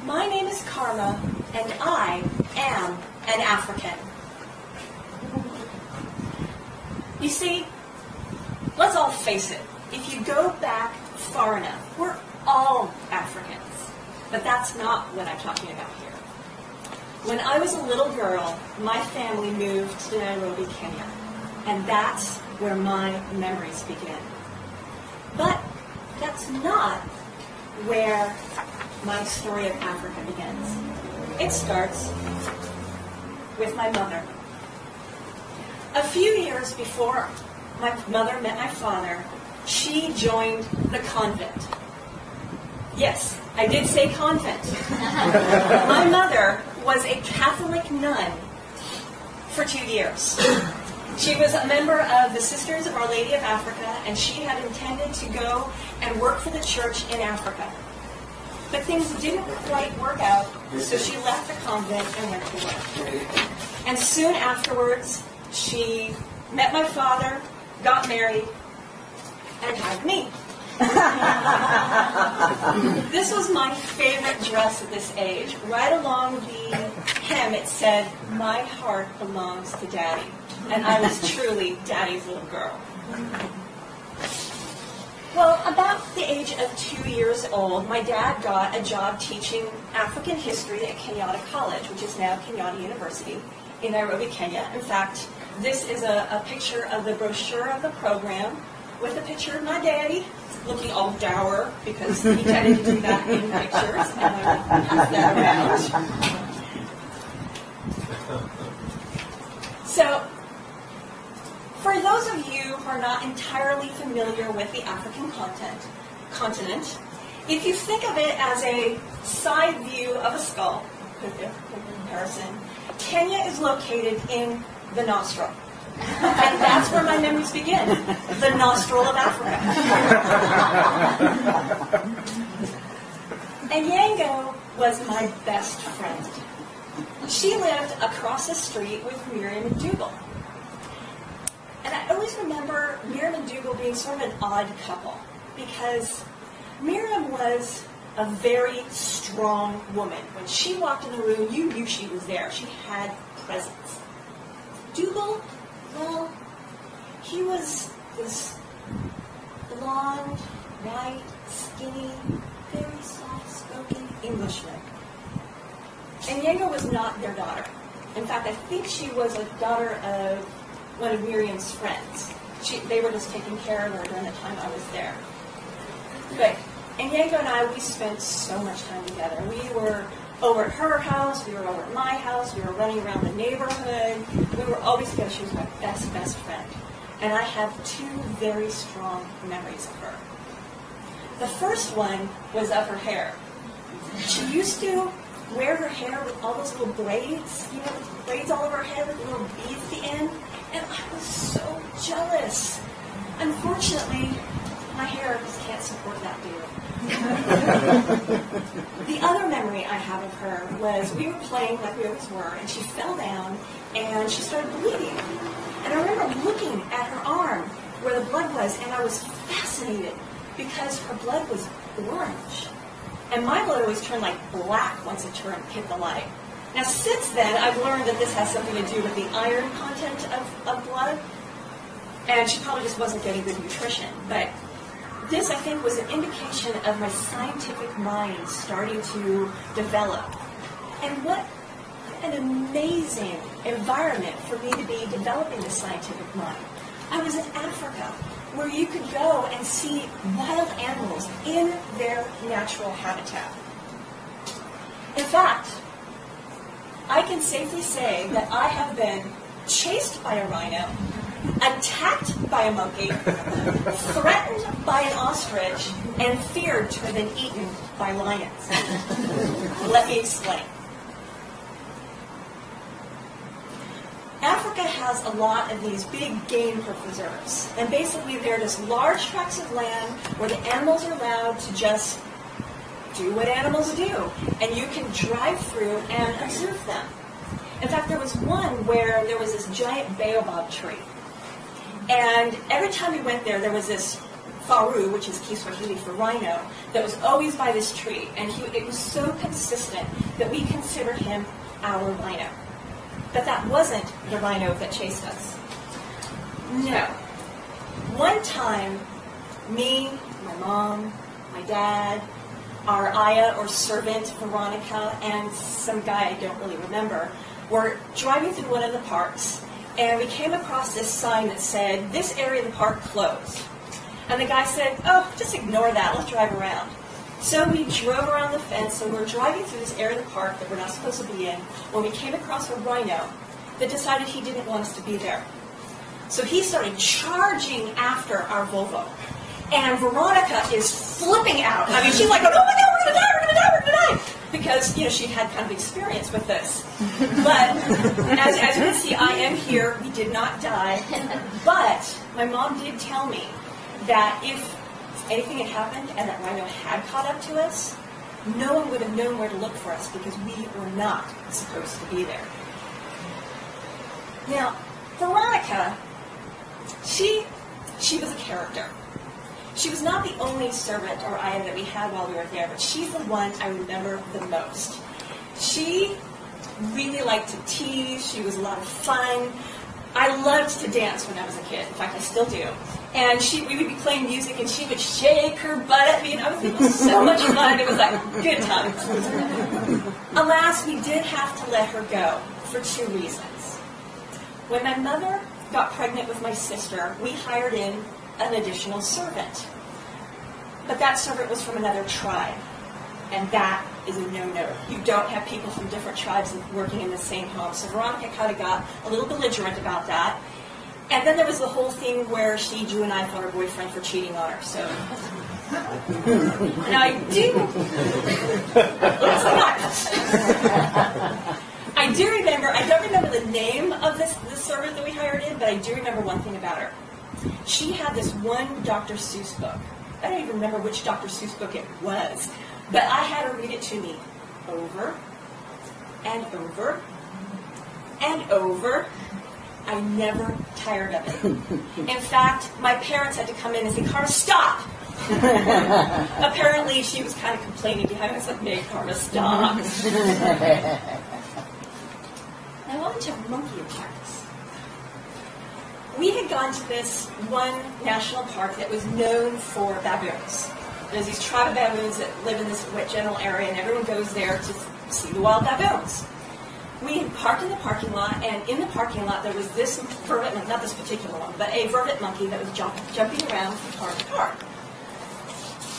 My name is Carma, and I am an African. You see, let's all face it, if you go back far enough, we're all Africans. But that's not what I'm talking about here. When I was a little girl, my family moved to Nairobi, Kenya, and that's where my memories begin. But that's not where my story of Africa begins. It starts with my mother. A few years before my mother met my father, she joined the convent. Yes, I did say convent. My mother was a Catholic nun for 2 years. She was a member of the Sisters of Our Lady of Africa, and she had intended to go and work for the church in Africa. But things didn't quite work out, so she left the convent and went to work. And soon afterwards, she met my father, got married, and had me. This was my favorite dress at this age. Right along the hem it said, "My heart belongs to Daddy." And I was truly Daddy's little girl. Well, about the age of 2 years old, my dad got a job teaching African history at Kenyatta College, which is now Kenyatta University in Nairobi, Kenya. In fact, this is a picture of the brochure of the program with a picture of my daddy looking all dour because he tended to do that in pictures, and I would pass that around. So, for those of you who are not entirely familiar with the African continent, if you think of it as a side view of a skull, for comparison, Kenya is located in the nostril. And that's where my memories begin, the nostril of Africa. And Yango was my best friend. She lived across the street with Miriam and Dougal. And I always remember Miriam and Dougal being sort of an odd couple, because Miriam was a very strong woman. When she walked in the room, you knew she was there. She had presence. Dougal, well, he was this blonde, white, skinny, very soft-spoken Englishman. And Yango was not their daughter. In fact, I think she was a daughter of one of Miriam's friends. They were just taking care of her during the time I was there. And Yango and I, we spent so much time together. We were over at her house, we were over at my house, we were running around the neighborhood. We were always together. She was my best friend. And I have two very strong memories of her. The first one was of her hair. She used to wear her hair with all those little braids, braids all over her head with little beads at the end. And I was so jealous. Unfortunately, my hair just can't support that deal. The other memory I have of her was we were playing like we always were, and she fell down, and she started bleeding. And I remember looking at her arm where the blood was, and I was fascinated because her blood was orange. And my blood always turned like black once it hit the light. Now, since then, I've learned that this has something to do with the iron content of blood, and she probably just wasn't getting good nutrition. But this, I think, was an indication of my scientific mind starting to develop. And what an amazing environment for me to be developing this scientific mind. I was in Africa, where you could go and see wild animals in their natural habitat. In fact, I can safely say that I have been chased by a rhino, attacked by a monkey, threatened by an ostrich, and feared to have been eaten by lions. Let me explain. Africa has a lot of these big game preserves, and basically they're just large tracts of land where the animals are allowed to just do what animals do, and you can drive through and observe them. In fact, there was one where there was this giant baobab tree, and every time we went there, there was this faru, which is Kiswahili for rhino, that was always by this tree. And it was so consistent that we considered him our rhino. But that wasn't the rhino that chased us. No. One time, me, my mom, my dad, our Aya or servant, Veronica, and some guy I don't really remember, were driving through one of the parks, and we came across this sign that said, "This area of the park closed." And the guy said, "Oh, just ignore that, let's drive around." So we drove around the fence, and we're driving through this area of the park that we're not supposed to be in, when we came across a rhino that decided he didn't want us to be there. So he started charging after our Volvo. And Veronica is flipping out. I mean, she's like, "Oh my God, we're going to die, we're going to die, we're going to die." Because, she'd had kind of experience with this. But as you can see, I am here. We did not die. But my mom did tell me that if anything had happened and that rhino had caught up to us, no one would have known where to look for us because we were not supposed to be there. Now, Veronica, she was a character. She was not the only servant or Aya that we had while we were there, but she's the one I remember the most. She really liked to tease. She was a lot of fun. I loved to dance when I was a kid. In fact, I still do. And we would be playing music, and she would shake her butt at me, and it was so much fun. It was like good times. Alas, we did have to let her go for 2 reasons. When my mother got pregnant with my sister, we hired in an additional servant. But that servant was from another tribe, and that is a no-no. You don't have people from different tribes working in the same home. So Veronica kind of got a little belligerent about that. And then there was the whole thing where she drew a knife on her boyfriend for cheating on her. So, and I do remember, I don't remember the name of this servant that we hired in, but I do remember one thing about her. She had this one Dr. Seuss book. I don't even remember which Dr. Seuss book it was, but I had her read it to me over and over and over. I never tired of it. In fact, my parents had to come in and say, "Carma, stop!" Apparently, she was kind of complaining behind us, like, "Hey, Carma, stop." Now on to monkey attacks. We had gone to this one national park that was known for baboons. There's these tribe of baboons that live in this general area, and everyone goes there to see the wild baboons. We had parked in the parking lot, and in the parking lot there was this vervet, not this particular one, but a vervet monkey that was jumping around from car to car.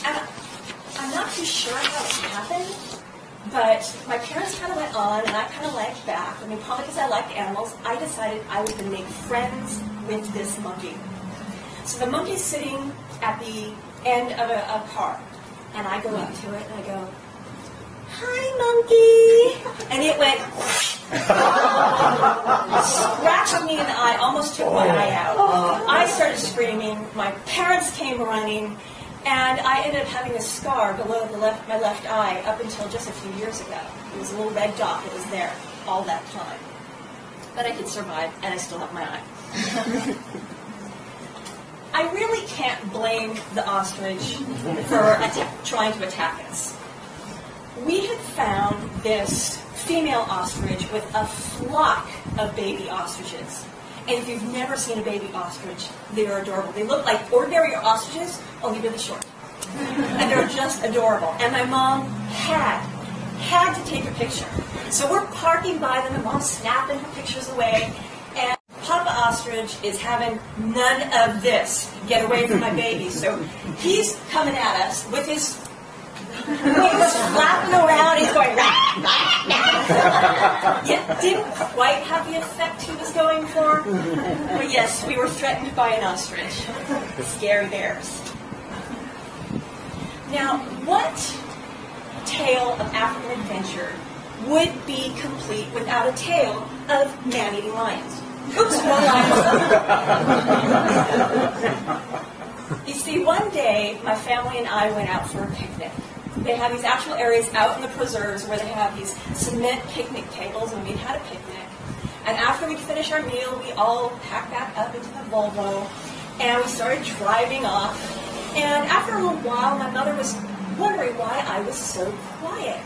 And I'm not too sure how it happened, but my parents kind of went on, and I kind of lagged back. I mean, probably because I liked animals, I decided I was going to make friends with this monkey. So the monkey's sitting at the end of a car, and I go up to it, and I go, "Hi, monkey!" And it went, scratched me in the eye, almost took my eye out. I started screaming, my parents came running, and I ended up having a scar below my left eye up until just a few years ago. It was a little red dot that was there all that time. But I did survive, and I still have my eye. I really can't blame the ostrich for trying to attack us. We had found this female ostrich with a flock of baby ostriches. And if you've never seen a baby ostrich, they are adorable. They look like ordinary ostriches, only really short. And they're just adorable. And my mom had to take a picture. So we're parking by them, and Mom's snapping her pictures away. And Papa Ostrich is having none of this. Get away from my baby. So he's coming at us with his wings flapping around. He's going, rah, rah, rah. It didn't quite have the effect he was going for. But yes, we were threatened by an ostrich. Scary bears. Now, what tale of African adventure would be complete without a tale of man-eating lions? Oops, more lions. You see, one day, my family and I went out for a picnic. They have these actual areas out in the preserves where they have these cement picnic tables, and we had a picnic. And after we'd finished our meal, we all packed back up into the Volvo, and we started driving off. And after a little while, my mother was wondering why I was so quiet.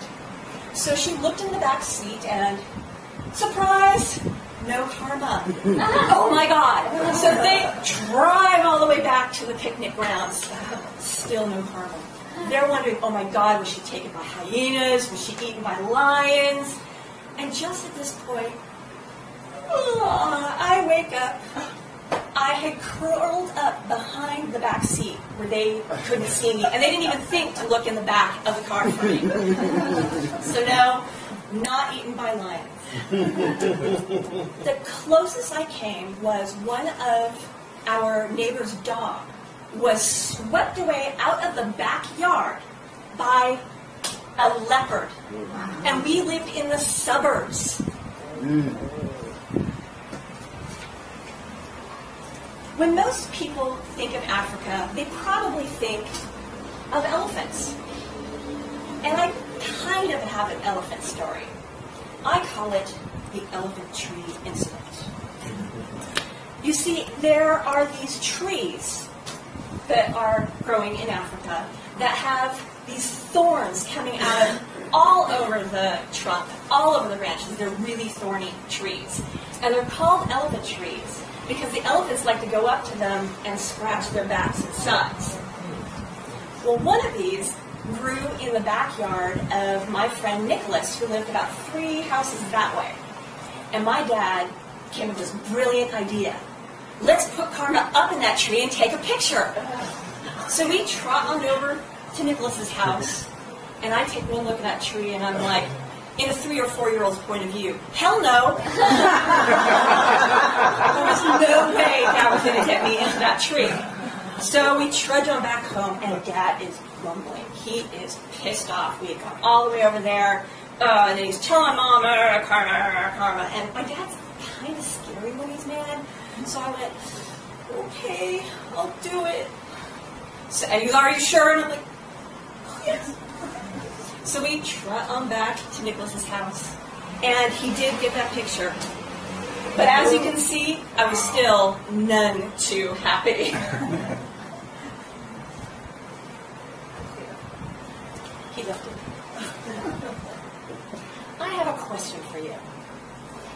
So she looked in the back seat and, surprise, no Carma. Oh my God. So they drive all the way back to the picnic grounds. Still no Carma. They're wondering, oh my God, was she taken by hyenas? Was she eaten by lions? And just at this point, I wake up. I had curled up behind the back seat where they couldn't see me, and they didn't even think to look in the back of the car for me. So no, not eaten by lions. The closest I came was one of our neighbor's dog was swept away out of the backyard by a leopard. And we lived in the suburbs. When most people think of Africa, they probably think of elephants. And I kind of have an elephant story. I call it the elephant tree incident. You see, there are these trees that are growing in Africa that have these thorns coming out of all over the trunk, all over the branches. They're really thorny trees. And they're called elephant trees because the elephants like to go up to them and scratch their backs and sides. Well, one of these grew in the backyard of my friend Nicholas, who lived about 3 houses that way. And my dad came with this brilliant idea. Let's put Carma up in that tree and take a picture. So we trot on over to Nicholas's house, and I take one look at that tree, and I'm like, in a 3 or 4-year-old's point of view, hell no. There was no way that was going to get me into that tree. So we trudge on back home, and Dad is grumbling. He is pissed off. We had gone all the way over there, and then he's telling Mom, Carma. And my dad's kind of scary when he's mad. So I went, okay, I'll do it. So, are you sure? And I'm like, oh, yes. So we trot on back to Nicholas's house, and he did get that picture. But as you can see, I was still none too happy. He left it. I have a question for you.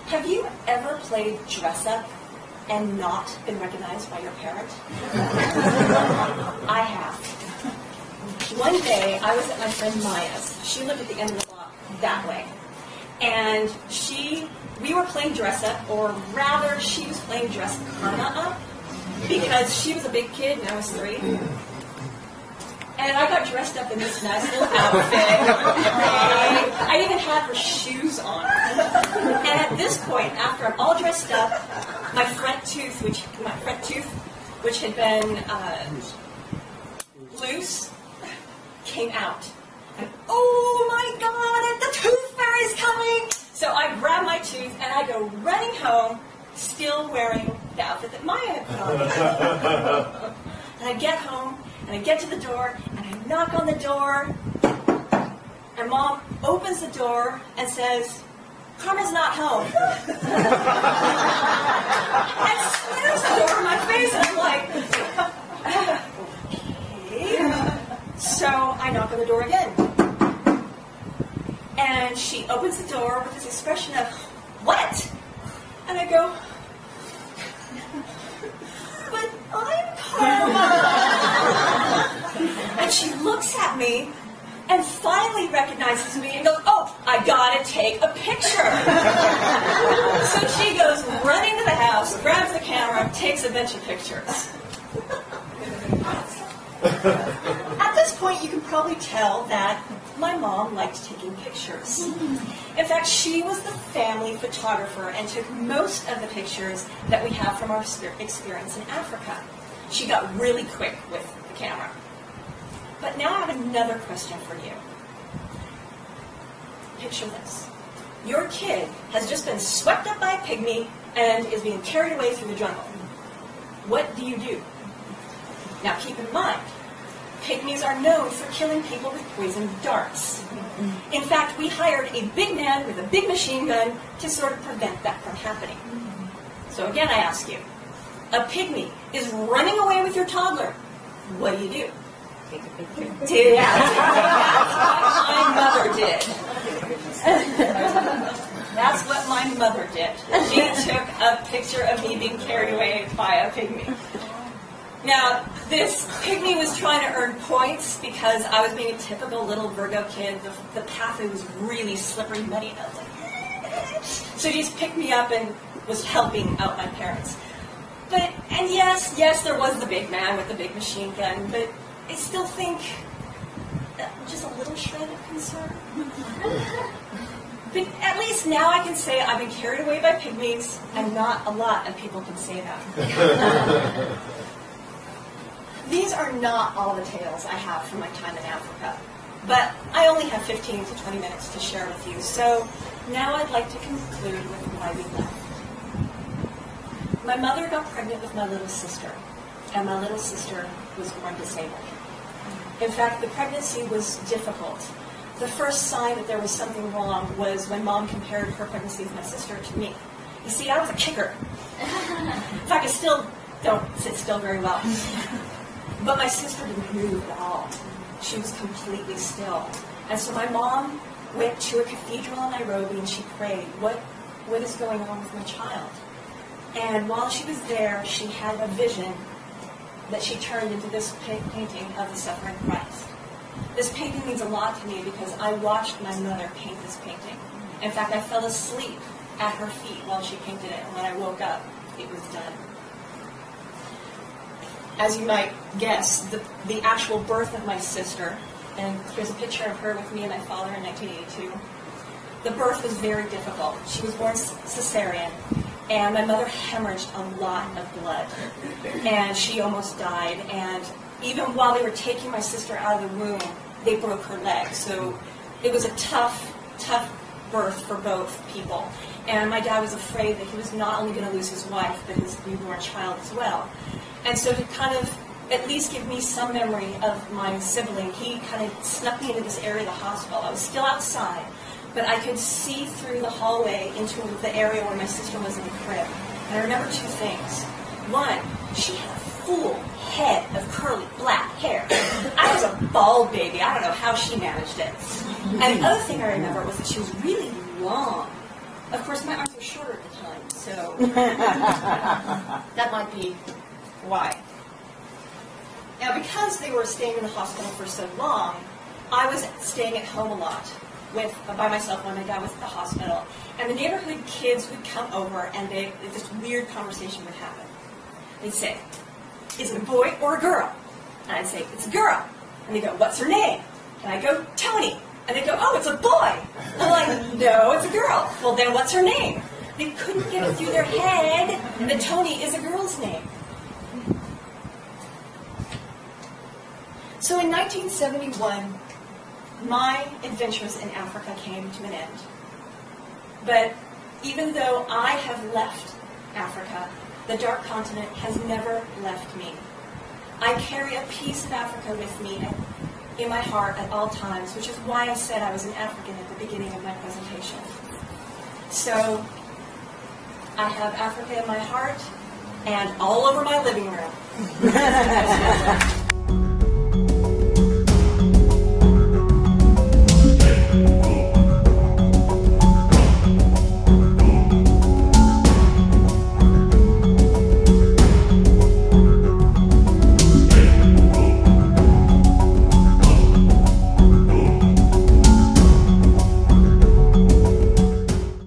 Have you ever played dress up and not been recognized by your parent? I have. One day, I was at my friend Maya's. She lived at the end of the block that way. And we were playing dress up, or rather, she was playing dress Carma up, because she was a big kid and I was 3. And I got dressed up in this nice little outfit. I even had her shoes on. And at this point, after I'm all dressed up, my front tooth, which had been loose, came out. And oh my God, the tooth fairy's coming! So I grab my tooth and I go running home, still wearing the outfit that Maya had put on. And I get home, and I get to the door, and I knock on the door, and Mom opens the door and says, Carma's not home. And slams the door in my face, and I'm like, okay. So I knock on the door again. And she opens the door with this expression of, what? And I go, but I'm Carma. And she looks at me and finally recognizes me and goes, oh, I gotta take a picture. So she goes running to the house, grabs the camera, takes a bunch of pictures. At this point, you can probably tell that my mom liked taking pictures. In fact, she was the family photographer and took most of the pictures that we have from our experience in Africa. She got really quick with the camera. But now I have another question for you. Picture this. Your kid has just been swept up by a pygmy and is being carried away through the jungle. What do you do? Now keep in mind, pygmies are known for killing people with poisoned darts. In fact, we hired a big man with a big machine gun to sort of prevent that from happening. So again, I ask you, a pygmy is running away with your toddler. What do you do? take a picture. Yeah, my mother did. That's what my mother did. She took a picture of me being carried away by a pygmy. Now, this pygmy was trying to earn points because I was being a typical little Virgo kid. The pathway was really slippery and muddy, and I was like, so he just picked me up and was helping out my parents. And yes, there was the big man with the big machine gun, but I still think just a little shred of concern. But at least now I can say I've been carried away by pygmies, and not a lot of people can say that. These are not all the tales I have from my time in Africa, but I only have 15 to 20 minutes to share with you, so now I'd like to conclude with why we left. My mother got pregnant with my little sister, and my little sister was born disabled. In fact, the pregnancy was difficult. The first sign that there was something wrong was when Mom compared her pregnancy with my sister to me. You see, I was a kicker. In fact, I still don't sit still very well. But my sister didn't move at all. She was completely still. And so my mom went to a cathedral in Nairobi and she prayed, what is going on with my child? And while she was there, she had a vision that she turned into this painting of the suffering Christ. This painting means a lot to me because I watched my mother paint this painting. In fact, I fell asleep at her feet while she painted it, and when I woke up, it was done. As you might guess, the actual birth of my sister, and there's a picture of her with me and my father in 1982, the birth was very difficult. She was born cesarean, and my mother hemorrhaged a lot of blood, and she almost died, and even while they were taking my sister out of the womb, they broke her leg. So it was a tough birth for both people. And my dad was afraid that he was not only going to lose his wife, but his newborn child as well. And so to kind of at least give me some memory of my sibling, he kind of snuck me into this area of the hospital. I was still outside, but I could see through the hallway into the area where my sister was in the crib. And I remember two things. One, she had a full head of curly black hair. I was a bald baby. I don't know how she managed it. And the other thing I remember was that she was really long. Of course, my arms were shorter at the time, so that might be why. Now, because they were staying in the hospital for so long, I was staying at home a lot by myself when my dad was at the hospital. And the neighborhood kids would come over, and this weird conversation would happen. They'd say, "Is it a boy or a girl?" And I'd say, "It's a girl." And they'd go, "What's her name?" And I'd go, "Tony." And they'd go, "Oh, it's a boy." And I'm like, "No, it's a girl." "Well, then what's her name?" They couldn't get it through their head that Tony is a girl's name. So in 1971, my adventures in Africa came to an end. But even though I have left Africa, the Dark Continent has never left me. I carry a piece of Africa with me in my heart at all times, which is why I said I was an African at the beginning of my presentation. So I have Africa in my heart and all over my living room.